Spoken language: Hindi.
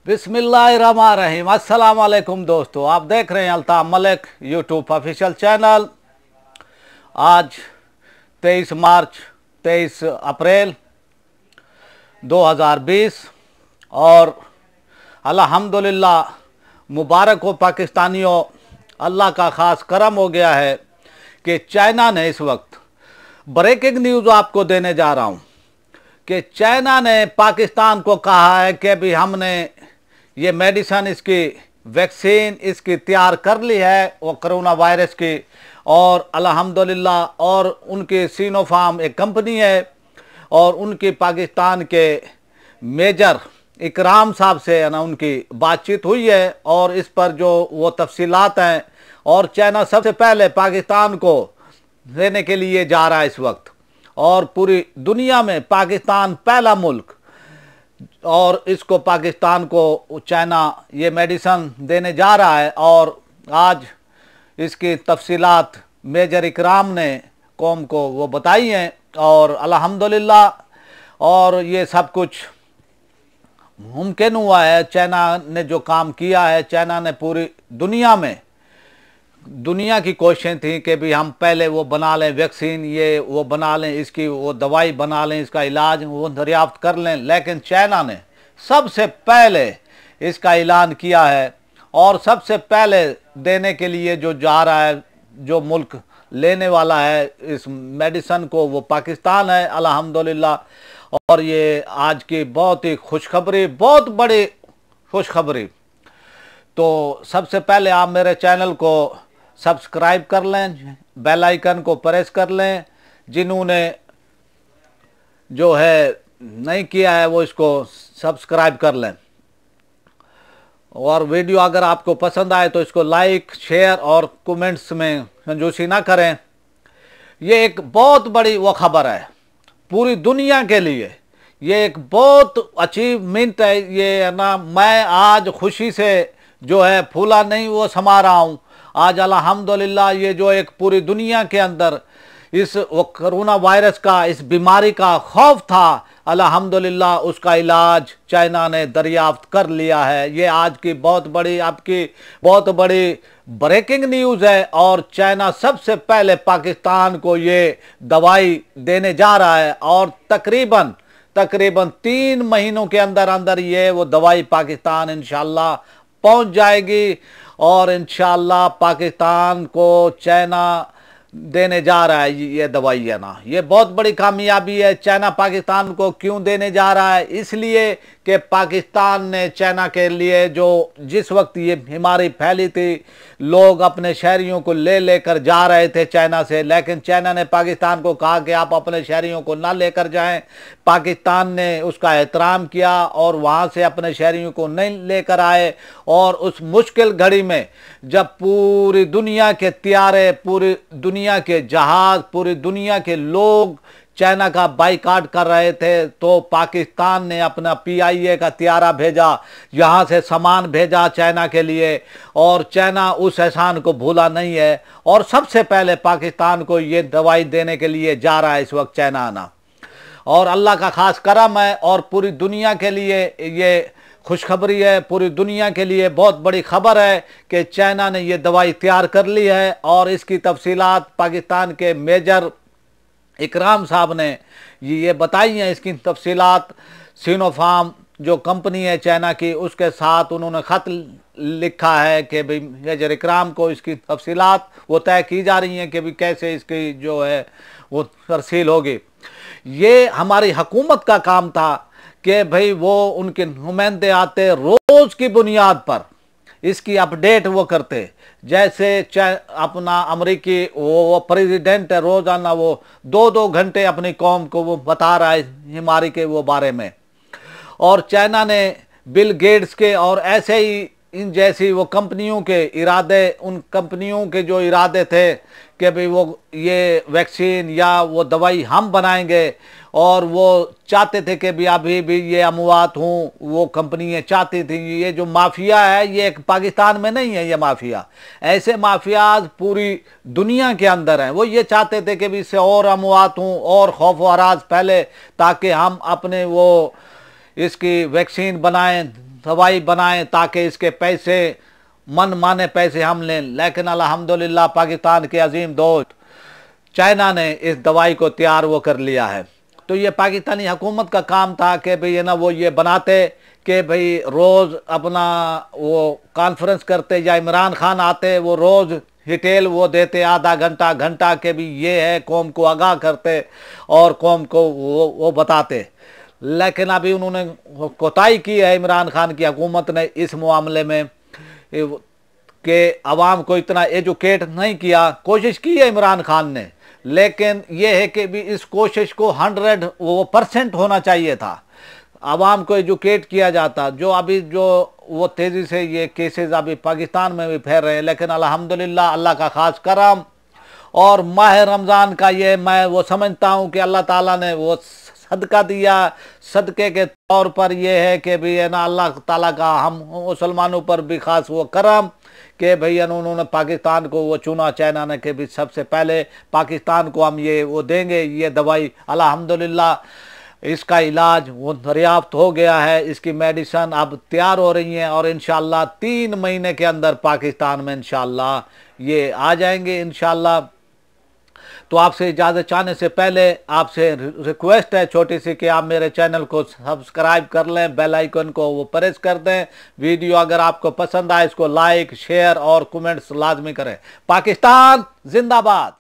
बिस्मिल्लाहिर्रहमानिर्रहीम। अस्सलाम वालेकुम दोस्तों, आप देख रहे हैं Altaf Malik YouTube official channel. आज 23 मार्च 23 अप्रैल 2020 और अल्हम्दुलिल्लाह मुबारक हो पाकिस्तानियों, अल्लाह का ख़ास करम हो गया है कि चाइना ने इस वक्त ब्रेकिंग न्यूज़ आपको देने जा रहा हूँ कि चाइना ने पाकिस्तान को कहा है कि अभी हमने ये मेडिसिन, इसकी वैक्सीन इसकी तैयार कर ली है वो कोरोना वायरस की, और अल्हम्दुलिल्लाह और उनकी सिनोफार्म एक कंपनी है और उनकी पाकिस्तान के मेजर इकराम साहब से है ना उनकी बातचीत हुई है और इस पर जो वो तफसीलात हैं, और चाइना सबसे पहले पाकिस्तान को देने के लिए जा रहा है इस वक्त, और पूरी दुनिया में पाकिस्तान पहला मुल्क, और इसको पाकिस्तान को चाइना ये मेडिसिन देने जा रहा है। और आज इसकी तफसीलात मेजर इकराम ने कौम को वो बताई हैं और अल्हम्दुलिल्लाह और ये सब कुछ मुमकिन हुआ है। चाइना ने जो काम किया है, चाइना ने पूरी दुनिया की कोशिशें थी कि भी हम पहले वो बना लें वैक्सीन, ये वो बना लें, इसकी वो दवाई बना लें, इसका इलाज वो दरियाफ्त कर लें, लेकिन चाइना ने सबसे पहले इसका ऐलान किया है और सबसे पहले देने के लिए जो जा रहा है, जो मुल्क लेने वाला है इस मेडिसिन को, वो पाकिस्तान है अल्हम्दुलिल्लाह। और ये आज की बहुत ही खुशखबरी, बहुत बड़ी खुशखबरी। तो सबसे पहले आप मेरे चैनल को सब्सक्राइब कर लें, बेल आइकन को प्रेस कर लें, जिन्होंने जो है नहीं किया है वो इसको सब्सक्राइब कर लें, और वीडियो अगर आपको पसंद आए तो इसको लाइक, शेयर और कमेंट्स में कंजूसी ना करें। ये एक बहुत बड़ी वो खबर है पूरी दुनिया के लिए, ये एक बहुत अचीवमेंट है ये, है ना। मैं आज खुशी से जो है फूला नहीं वो समा रहा हूँ आज अल्हम्दुलिल्लाह। ये जो एक पूरी दुनिया के अंदर इस वो कोरोना वायरस का, इस बीमारी का खौफ था, अल्हम्दुलिल्लाह उसका इलाज चाइना ने दरियाफ्त कर लिया है। ये आज की बहुत बड़ी, आपकी बहुत बड़ी ब्रेकिंग न्यूज़ है, और चाइना सबसे पहले पाकिस्तान को ये दवाई देने जा रहा है, और तकरीबन 3 महीनों के अंदर अंदर ये वो दवाई पाकिस्तान इंशाल्लाह पहुंच जाएगी, और इंशाल्लाह पाकिस्तान को चाइना देने जा रहा है ये दवाई, है ना। ये बहुत बड़ी कामयाबी है। चाइना पाकिस्तान को क्यों देने जा रहा है? इसलिए कि पाकिस्तान ने चाइना के लिए जो जिस वक्त ये बीमारी फैली थी, लोग अपने शहरियों को लेकर जा रहे थे चाइना से, लेकिन चाइना ने पाकिस्तान को कहा कि आप अपने शहरियों को ना लेकर जाएं। पाकिस्तान ने उसका एहतराम किया और वहाँ से अपने शहरियों को नहीं लेकर आए, और उस मुश्किल घड़ी में जब पूरी दुनिया के त्यारे, पूरी दुनिया के जहाज, पूरी दुनिया के लोग चाइना का बाइकाट कर रहे थे, तो पाकिस्तान ने अपना PIA का त्यारा भेजा, यहाँ से सामान भेजा चाइना के लिए, और चाइना उस एहसान को भूला नहीं है, और सबसे पहले पाकिस्तान को ये दवाई देने के लिए जा रहा है इस वक्त चाइना आना। और अल्लाह का ख़ास करम है, और पूरी दुनिया के लिए ये खुशखबरी है, पूरी दुनिया के लिए बहुत बड़ी खबर है कि चाइना ने ये दवाई तैयार कर ली है, और इसकी तफसीलात पाकिस्तान के मेजर इकराम साहब ने ये बताई हैं। इसकी तफसीलात सिनोफार्म जो कंपनी है चाइना की, उसके साथ उन्होंने ख़त लिखा है कि भाई मेजर इकराम को इसकी तफसीलात वो तय की जा रही हैं कि भाई कैसे इसकी जो है वो तरसील होगी। ये हमारी हुकूमत का काम था कि भाई वो उनके नुमाइंदे आते, रोज़ की बुनियाद पर इसकी अपडेट वो करते, जैसे अपना अमेरिकी वो प्रेसिडेंट है, रोज़ाना वो 2-2 घंटे अपनी कौम को वो बता रहा है बीमारी के वो बारे में। और चाइना ने बिल गेट्स के और ऐसे ही इन जैसी वो कंपनियों के इरादे, उन कंपनियों के जो इरादे थे कि भाई वो ये वैक्सीन या वो दवाई हम बनाएंगे, और वो चाहते थे कि भी अभी भी ये अमवात हूँ, वो कंपनियाँ चाहती थी। ये जो माफिया है ये एक पाकिस्तान में नहीं है, ये माफिया, ऐसे माफियाज पूरी दुनिया के अंदर हैं। वो ये चाहते थे कि भी इससे और अमवात हूँ और खौफ व हरास फैले, ताकि हम अपने वो इसकी वैक्सीन बनाएं, दवाई बनाएं ताकि इसके पैसे मन माने पैसे हम लें। लेकिन अल्हम्दुलिल्लाह पाकिस्तान के अजीम दोस्त चाइना ने इस दवाई को तैयार वो कर लिया है। तो ये पाकिस्तानी हुकूमत का काम था कि भाई ना वो ये बनाते कि भाई रोज़ अपना वो कॉन्फ्रेंस करते, या इमरान खान आते वो रोज़ डिटेल वो देते आधा घंटा घंटा के भी ये है, कौम को आगाह करते और कौम को वो बताते। लेकिन अभी उन्होंने कोताही की है इमरान खान की हुकूमत ने इस मामले में कि अवाम को इतना एजुकेट नहीं किया। कोशिश की है इमरान खान ने, लेकिन यह है कि भी इस कोशिश को 100% होना चाहिए था, आवाम को एजुकेट किया जाता। जो अभी जो वो तेज़ी से ये केसेस अभी पाकिस्तान में भी फैल रहे हैं, लेकिन अल्हम्दुलिल्लाह अल्लाह का ख़ास करम और माह रमज़ान का ये मैं वो समझता हूँ कि अल्लाह ताला ने वो सदका दिया। सदके के तौर पर ये है कि भाई है ना अल्लाह ताला का हम मुसलमानों पर भी ख़ास वो करम कि भाई उन्होंने पाकिस्तान को वो चुना चाइना ने कि भी सबसे पहले पाकिस्तान को हम ये वो देंगे ये दवाई। अल्हम्दुलिल्लाह इसका इलाज वो दरियाफ्त हो गया है, इसकी मेडिसिन अब तैयार हो रही हैं और इंशाल्लाह 3 महीने के अंदर पाकिस्तान में इंशाल्लाह ये आ जाएंगे इंशाल्लाह। तो आपसे इजाज़त चाहने से पहले आपसे रिक्वेस्ट है छोटी सी कि आप मेरे चैनल को सब्सक्राइब कर लें, बेल आइकन को वो प्रेस कर दें। वीडियो अगर आपको पसंद आए इसको लाइक शेयर और कमेंट्स लाजमी करें। पाकिस्तान जिंदाबाद।